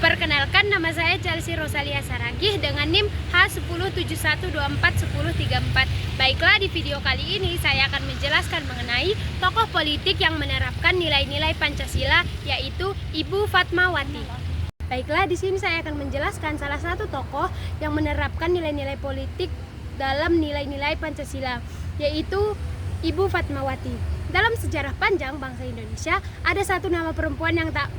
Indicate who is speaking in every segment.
Speaker 1: Perkenalkan, nama saya Chelsea Rosalia Saragih dengan NIM H1071241034. Baiklah, di video kali ini saya akan menjelaskan mengenai tokoh politik yang menerapkan nilai-nilai Pancasila, yaitu Ibu Fatmawati. Baiklah, di sini saya akan menjelaskan salah satu tokoh yang menerapkan nilai-nilai politik dalam nilai-nilai Pancasila, yaitu Ibu Fatmawati. Dalam sejarah panjang bangsa Indonesia, ada satu nama perempuan yang tak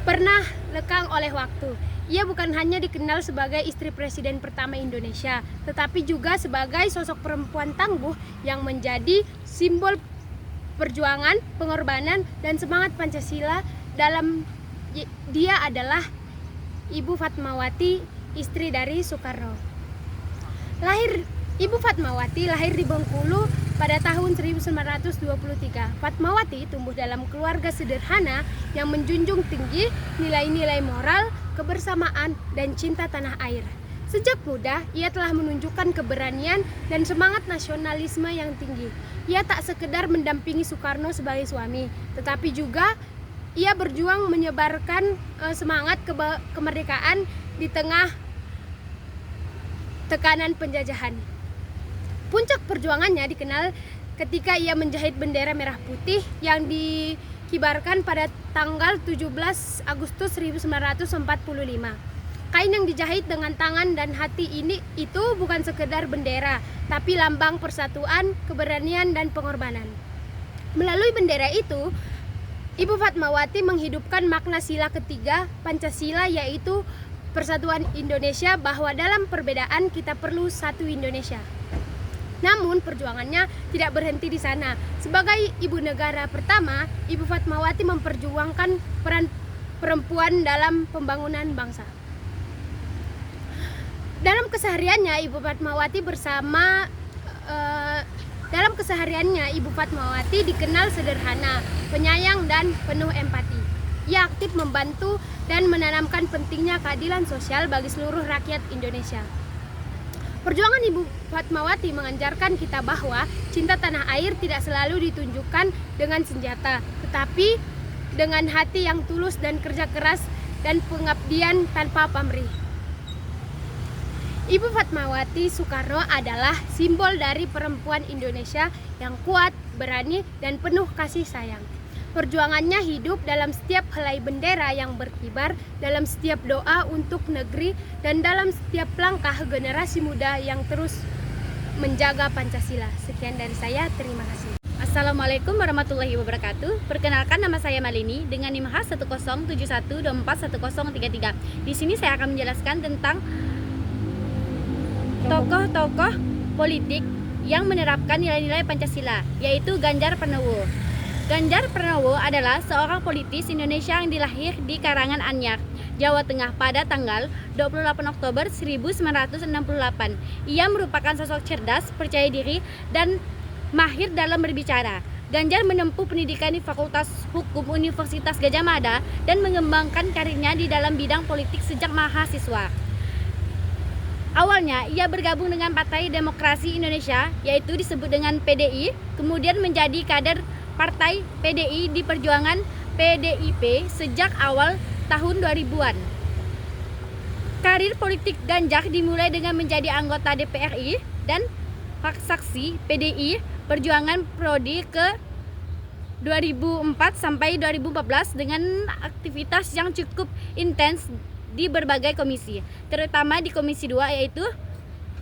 Speaker 1: pernah lekang oleh waktu. Ia bukan hanya dikenal sebagai istri presiden pertama Indonesia, tetapi juga sebagai sosok perempuan tangguh yang menjadi simbol perjuangan, pengorbanan, dan semangat Pancasila. Dia adalah Ibu Fatmawati, istri dari Soekarno. Ibu Fatmawati lahir di Bengkulu pada tahun 1923. Fatmawati tumbuh dalam keluarga sederhana yang menjunjung tinggi nilai-nilai moral, kebersamaan, dan cinta tanah air. Sejak muda, ia telah menunjukkan keberanian dan semangat nasionalisme yang tinggi. Ia tak sekedar mendampingi Soekarno sebagai suami, tetapi juga ia berjuang menyebarkan semangat kemerdekaan di tengah tekanan penjajahan. Puncak perjuangannya dikenal ketika ia menjahit bendera merah putih yang dikibarkan pada tanggal 17 Agustus 1945. Kain yang dijahit dengan tangan dan hati itu bukan sekedar bendera, tapi lambang persatuan, keberanian, dan pengorbanan. Melalui bendera itu, Ibu Fatmawati menghidupkan makna sila ketiga Pancasila, yaitu persatuan Indonesia, bahwa dalam perbedaan kita perlu satu Indonesia. Namun perjuangannya tidak berhenti di sana. Sebagai ibu negara pertama, Ibu Fatmawati memperjuangkan peran perempuan dalam pembangunan bangsa. Dalam kesehariannya, Ibu Fatmawati dikenal sederhana, penyayang, dan penuh empati. Ia aktif membantu dan menanamkan pentingnya keadilan sosial bagi seluruh rakyat Indonesia. Perjuangan Ibu Fatmawati mengajarkan kita bahwa cinta tanah air tidak selalu ditunjukkan dengan senjata, tetapi dengan hati yang tulus dan kerja keras dan pengabdian tanpa pamrih. Ibu Fatmawati Soekarno adalah simbol dari perempuan Indonesia yang kuat, berani, dan penuh kasih sayang. Perjuangannya hidup dalam setiap helai bendera yang berkibar, dalam setiap doa untuk negeri, dan dalam setiap langkah generasi muda yang terus menjaga Pancasila. Sekian dari saya, terima kasih.
Speaker 2: Assalamualaikum warahmatullahi wabarakatuh. Perkenalkan, nama saya Malini dengan NIM H1071241033. Di sini saya akan menjelaskan tentang tokoh-tokoh politik yang menerapkan nilai-nilai Pancasila, yaitu Ganjar Pranowo. Ganjar Pranowo adalah seorang politis Indonesia yang dilahir di Karangan Anyar, Jawa Tengah pada tanggal 28 Oktober 1968. Ia merupakan sosok cerdas, percaya diri, dan mahir dalam berbicara. Ganjar menempuh pendidikan di Fakultas Hukum Universitas Gadjah Mada dan mengembangkan karirnya di dalam bidang politik sejak mahasiswa. Awalnya ia bergabung dengan Partai Demokrasi Indonesia, yaitu disebut dengan PDI, kemudian menjadi kader Partai PDI di Perjuangan PDIP sejak awal tahun 2000-an. Karir politik Ganjar dimulai dengan menjadi anggota DPRI dan fraksi PDI Perjuangan Prodi ke 2004 sampai 2014 dengan aktivitas yang cukup intens di berbagai komisi, terutama di Komisi 2, yaitu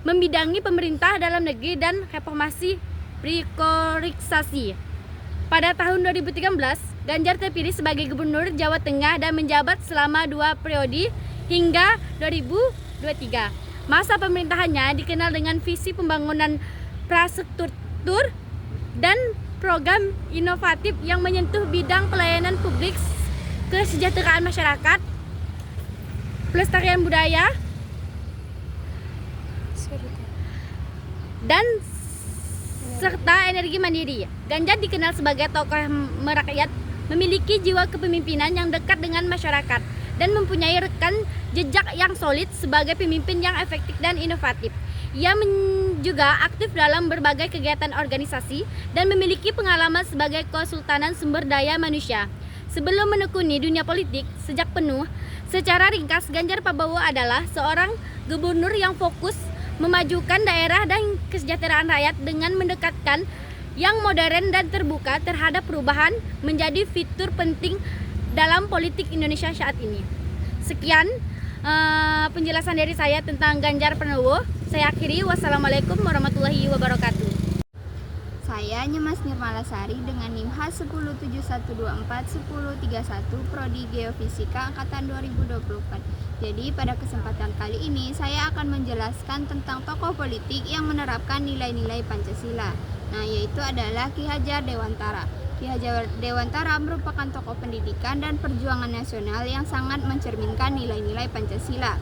Speaker 2: membidangi pemerintah dalam negeri dan reformasi priorisasi. Pada tahun 2013, Ganjar terpilih sebagai Gubernur Jawa Tengah dan menjabat selama 2 periode hingga 2023. Masa pemerintahannya dikenal dengan visi pembangunan infrastruktur dan program inovatif yang menyentuh bidang pelayanan publik, kesejahteraan masyarakat, pelestarian budaya, dan serta energi mandiri. Ganjar dikenal sebagai tokoh merakyat, memiliki jiwa kepemimpinan yang dekat dengan masyarakat, dan mempunyai rekam jejak yang solid sebagai pemimpin yang efektif dan inovatif. Ia juga aktif dalam berbagai kegiatan organisasi dan memiliki pengalaman sebagai konsultan sumber daya manusia. Sebelum menekuni dunia politik, sejak Secara ringkas, Ganjar Pranowo adalah seorang gubernur yang fokus memajukan daerah dan kesejahteraan rakyat dengan mendekatkan yang modern dan terbuka terhadap perubahan menjadi fitur penting dalam politik Indonesia saat ini. Sekian penjelasan dari saya tentang Ganjar Pranowo. Saya akhiri. Wassalamualaikum warahmatullahi wabarakatuh.
Speaker 3: Saya Nyemas Nirmalasari dengan NIM H1071241031 Prodi Geofisika Angkatan 2024. Jadi pada kesempatan kali ini saya akan menjelaskan tentang tokoh politik yang menerapkan nilai-nilai Pancasila. Nah, yaitu adalah Ki Hajar Dewantara. Ki Hajar Dewantara merupakan tokoh pendidikan dan perjuangan nasional yang sangat mencerminkan nilai-nilai Pancasila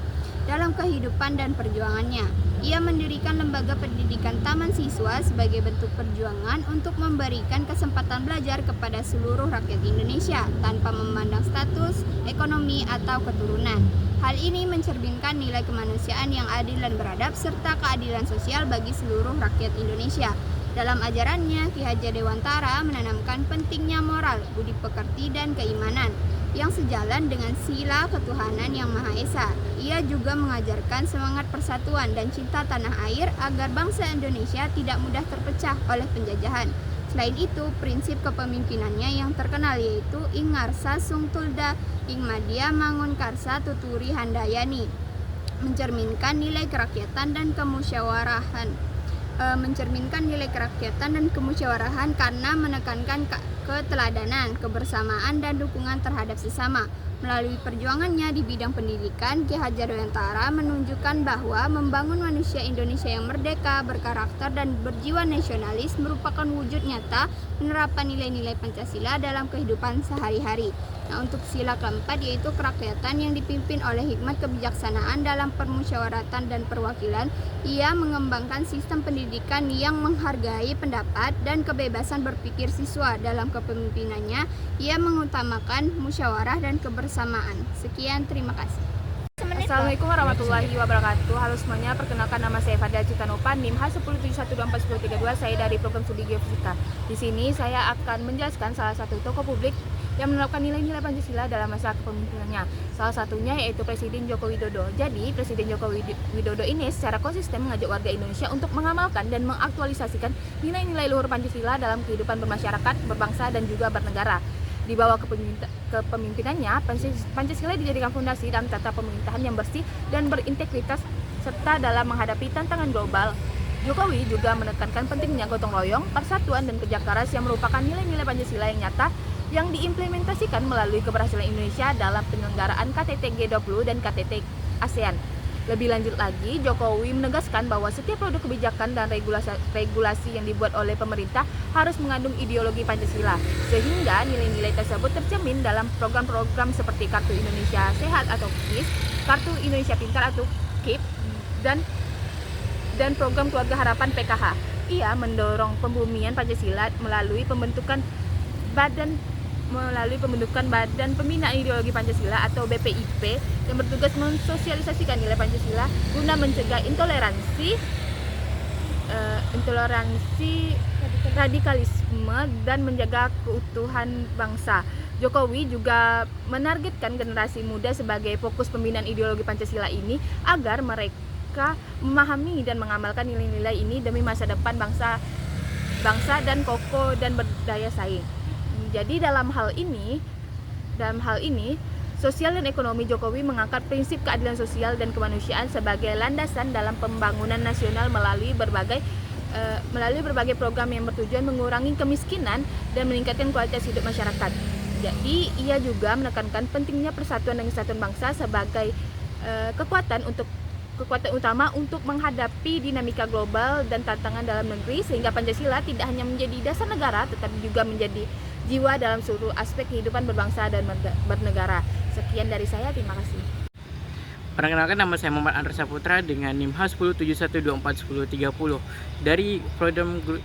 Speaker 3: dalam kehidupan dan perjuangannya. Ia mendirikan lembaga pendidikan Taman Siswa sebagai bentuk perjuangan untuk memberikan kesempatan belajar kepada seluruh rakyat Indonesia tanpa memandang status, ekonomi, atau keturunan. Hal ini mencerminkan nilai kemanusiaan yang adil dan beradab serta keadilan sosial bagi seluruh rakyat Indonesia. Dalam ajarannya, Ki Hajar Dewantara menanamkan pentingnya moral, budi pekerti, dan keimanan yang sejalan dengan sila ketuhanan yang Maha Esa. Ia juga mengajarkan semangat persatuan dan cinta tanah air agar bangsa Indonesia tidak mudah terpecah oleh penjajahan. Selain itu, prinsip kepemimpinannya yang terkenal yaitu Ing Ngarsa Sung Tulda Ing Madya Mangun Karsa Tuturi Handayani, mencerminkan nilai kerakyatan dan kemusyawarahan. Karena menekankan keteladanan, kebersamaan, dan dukungan terhadap sesama. Melalui perjuangannya di bidang pendidikan, Ki Hajar Dewantara menunjukkan bahwa membangun manusia Indonesia yang merdeka, berkarakter, dan berjiwa nasionalis merupakan wujud nyata penerapan nilai-nilai Pancasila dalam kehidupan sehari-hari. Nah, untuk sila keempat yaitu kerakyatan yang dipimpin oleh hikmat kebijaksanaan dalam permusyawaratan dan perwakilan. Ia mengembangkan sistem pendidikan yang menghargai pendapat dan kebebasan berpikir siswa. Dalam kepemimpinannya, ia mengutamakan musyawarah dan kebersamaan. Sekian, terima kasih.
Speaker 4: Assalamualaikum warahmatullahi wabarakatuh. Halo semuanya, perkenalkan nama saya Fadla Citanopa, NIM H1071241032. Saya dari program studi Geofisika. Di sini saya akan menjelaskan salah satu tokoh publik yang menerapkan nilai-nilai Pancasila dalam masa kepemimpinannya. Salah satunya yaitu Presiden Joko Widodo. Jadi, Presiden Joko Widodo ini secara konsisten mengajak warga Indonesia untuk mengamalkan dan mengaktualisasikan nilai-nilai luhur Pancasila dalam kehidupan bermasyarakat, berbangsa, dan juga bernegara. Di bawah kepemimpinannya, Pancasila dijadikan fondasi dalam tata pemerintahan yang bersih dan berintegritas serta dalam menghadapi tantangan global. Jokowi juga menekankan pentingnya gotong royong, persatuan, dan kerja keras yang merupakan nilai-nilai Pancasila yang nyata yang diimplementasikan melalui keberhasilan Indonesia dalam penyelenggaraan KTT G20 dan KTT ASEAN. Lebih lanjut lagi, Jokowi menegaskan bahwa setiap produk kebijakan dan regulasi yang dibuat oleh pemerintah harus mengandung ideologi Pancasila, sehingga nilai-nilai tersebut tercermin dalam program-program seperti Kartu Indonesia Sehat atau KIS, Kartu Indonesia Pintar atau KIP, dan program Keluarga Harapan PKH. Ia mendorong pembumian Pancasila melalui pembentukan Badan Pembinaan Ideologi Pancasila atau BPIP yang bertugas mensosialisasikan nilai Pancasila guna mencegah intoleransi, radikalisme, dan menjaga keutuhan bangsa. Jokowi juga menargetkan generasi muda sebagai fokus pembinaan ideologi Pancasila ini agar mereka memahami dan mengamalkan nilai-nilai ini demi masa depan bangsa dan kokoh dan berdaya saing. Jadi dalam hal ini sosial dan ekonomi, Jokowi mengangkat prinsip keadilan sosial dan kemanusiaan sebagai landasan dalam pembangunan nasional melalui berbagai program yang bertujuan mengurangi kemiskinan dan meningkatkan kualitas hidup masyarakat. Jadi ia juga menekankan pentingnya persatuan dan kesatuan bangsa sebagai kekuatan utama untuk menghadapi dinamika global dan tantangan dalam negeri, sehingga Pancasila tidak hanya menjadi dasar negara tetapi juga menjadi jiwa dalam seluruh aspek kehidupan berbangsa dan bernegara. Sekian dari saya, terima kasih.
Speaker 5: Perkenalkan, nama saya Muhammad Andra Saputra dengan NIM H1071241030 dari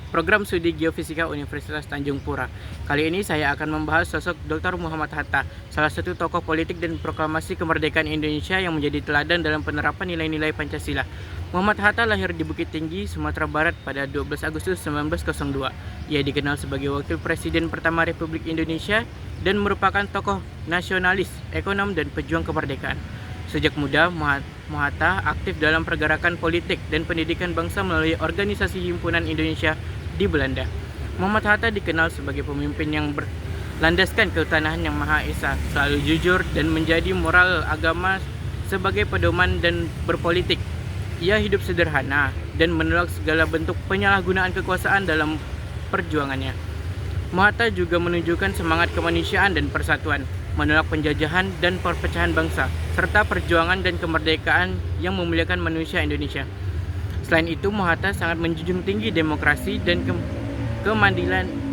Speaker 5: program studi Geofisika Universitas Tanjung Pura. Kali ini saya akan membahas sosok Dr. Muhammad Hatta, salah satu tokoh politik dan proklamasi kemerdekaan Indonesia yang menjadi teladan dalam penerapan nilai-nilai Pancasila. Muhammad Hatta lahir di Bukit Tinggi, Sumatera Barat pada 12 Agustus 1902. Ia dikenal sebagai wakil presiden pertama Republik Indonesia dan merupakan tokoh nasionalis, ekonom, dan pejuang kemerdekaan. Sejak muda, Hatta aktif dalam pergerakan politik dan pendidikan bangsa melalui organisasi Himpunan Indonesia di Belanda. Muhammad Hatta dikenal sebagai pemimpin yang berlandaskan keutamaan yang Maha Esa, selalu jujur dan menjadi moral agama sebagai pedoman dan berpolitik. Ia hidup sederhana dan menolak segala bentuk penyalahgunaan kekuasaan dalam perjuangannya. Hatta juga menunjukkan semangat kemanusiaan dan persatuan, menolak penjajahan dan perpecahan bangsa, serta perjuangan dan kemerdekaan yang memuliakan manusia Indonesia. Selain itu, Hatta sangat menjunjung tinggi demokrasi dan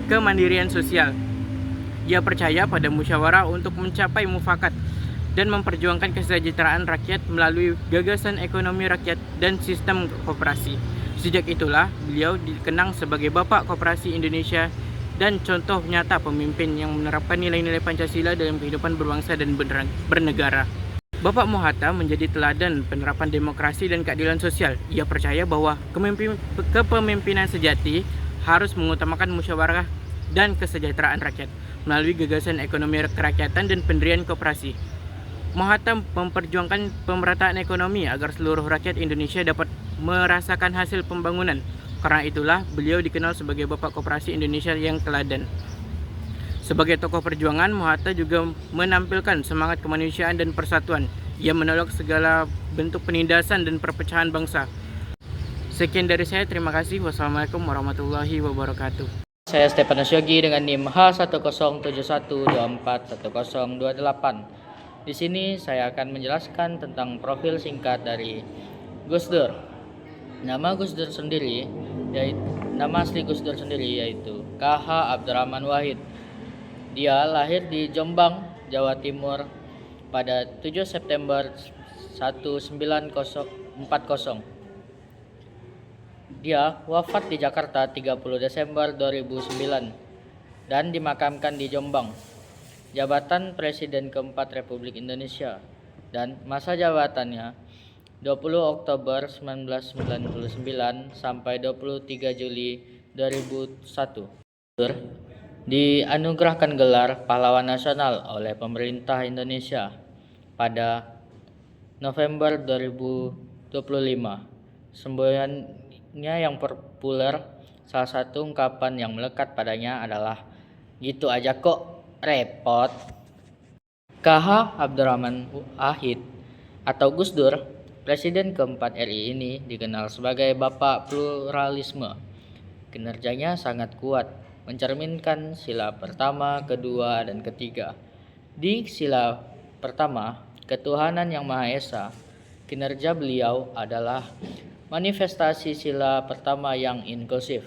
Speaker 5: kemandirian sosial. Ia percaya pada musyawarah untuk mencapai mufakat dan memperjuangkan kesejahteraan rakyat melalui gagasan ekonomi rakyat dan sistem koperasi. Sejak itulah beliau dikenang sebagai Bapak Koperasi Indonesia dan contoh nyata pemimpin yang menerapkan nilai-nilai Pancasila dalam kehidupan berbangsa dan bernegara. Bapak Hatta menjadi teladan penerapan demokrasi dan keadilan sosial. Ia percaya bahwa kepemimpinan sejati harus mengutamakan musyawarah dan kesejahteraan rakyat melalui gagasan ekonomi kerakyatan dan pendirian koperasi. Hatta memperjuangkan pemerataan ekonomi agar seluruh rakyat Indonesia dapat merasakan hasil pembangunan. Karena itulah beliau dikenal sebagai Bapak Koperasi Indonesia yang teladan. Sebagai tokoh perjuangan, Hatta juga menampilkan semangat kemanusiaan dan persatuan. Ia menolak segala bentuk penindasan dan perpecahan bangsa. Sekian dari saya, terima kasih. Wassalamualaikum warahmatullahi wabarakatuh.
Speaker 6: Saya Stefanus Yogi dengan NIM H1071241028. Di sini saya akan menjelaskan tentang profil singkat dari Gus Dur. Nama asli Gus Dur sendiri yaitu KH Abdurrahman Wahid. Dia lahir di Jombang, Jawa Timur pada 7 September 1940. Dia wafat di Jakarta 30 Desember 2009 dan dimakamkan di Jombang. Jabatan Presiden keempat Republik Indonesia dan masa jabatannya 20 Oktober 1999 sampai 23 Juli 2001. Dianugerahkan gelar Pahlawan Nasional oleh pemerintah Indonesia pada November 2025. Semboyannya yang populer, salah satu ungkapan yang melekat padanya adalah "Gitu aja kok repot". KH Abdurrahman Wahid atau Gus Dur, Presiden keempat RI ini dikenal sebagai Bapak Pluralisme. Kinerjanya sangat kuat, mencerminkan sila pertama, kedua, dan ketiga. Di sila pertama, ketuhanan yang Maha Esa, kinerja beliau adalah manifestasi sila pertama yang inklusif.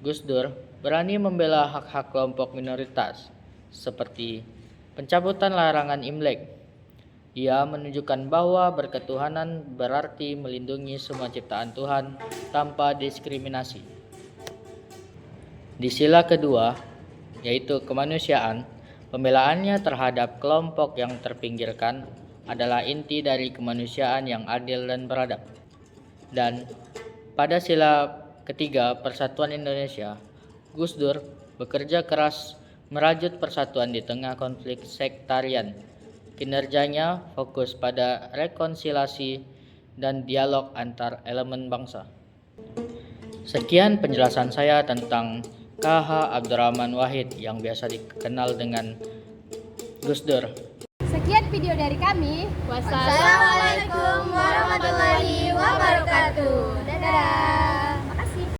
Speaker 6: Gus Dur berani membela hak-hak kelompok minoritas, seperti pencabutan larangan Imlek. Ia menunjukkan bahwa berketuhanan berarti melindungi semua ciptaan Tuhan tanpa diskriminasi. Di sila kedua, yaitu kemanusiaan, pembelaannya terhadap kelompok yang terpinggirkan adalah inti dari kemanusiaan yang adil dan beradab. Dan pada sila ketiga, persatuan Indonesia, Gus Dur bekerja keras merajut persatuan di tengah konflik sektarian. Kinerjanya fokus pada rekonsiliasi dan dialog antar elemen bangsa. Sekian penjelasan saya tentang KH Abdurrahman Wahid yang biasa dikenal dengan Gus Dur.
Speaker 1: Sekian video dari kami.
Speaker 3: Wassalamualaikum warahmatullahi wabarakatuh. Dadah.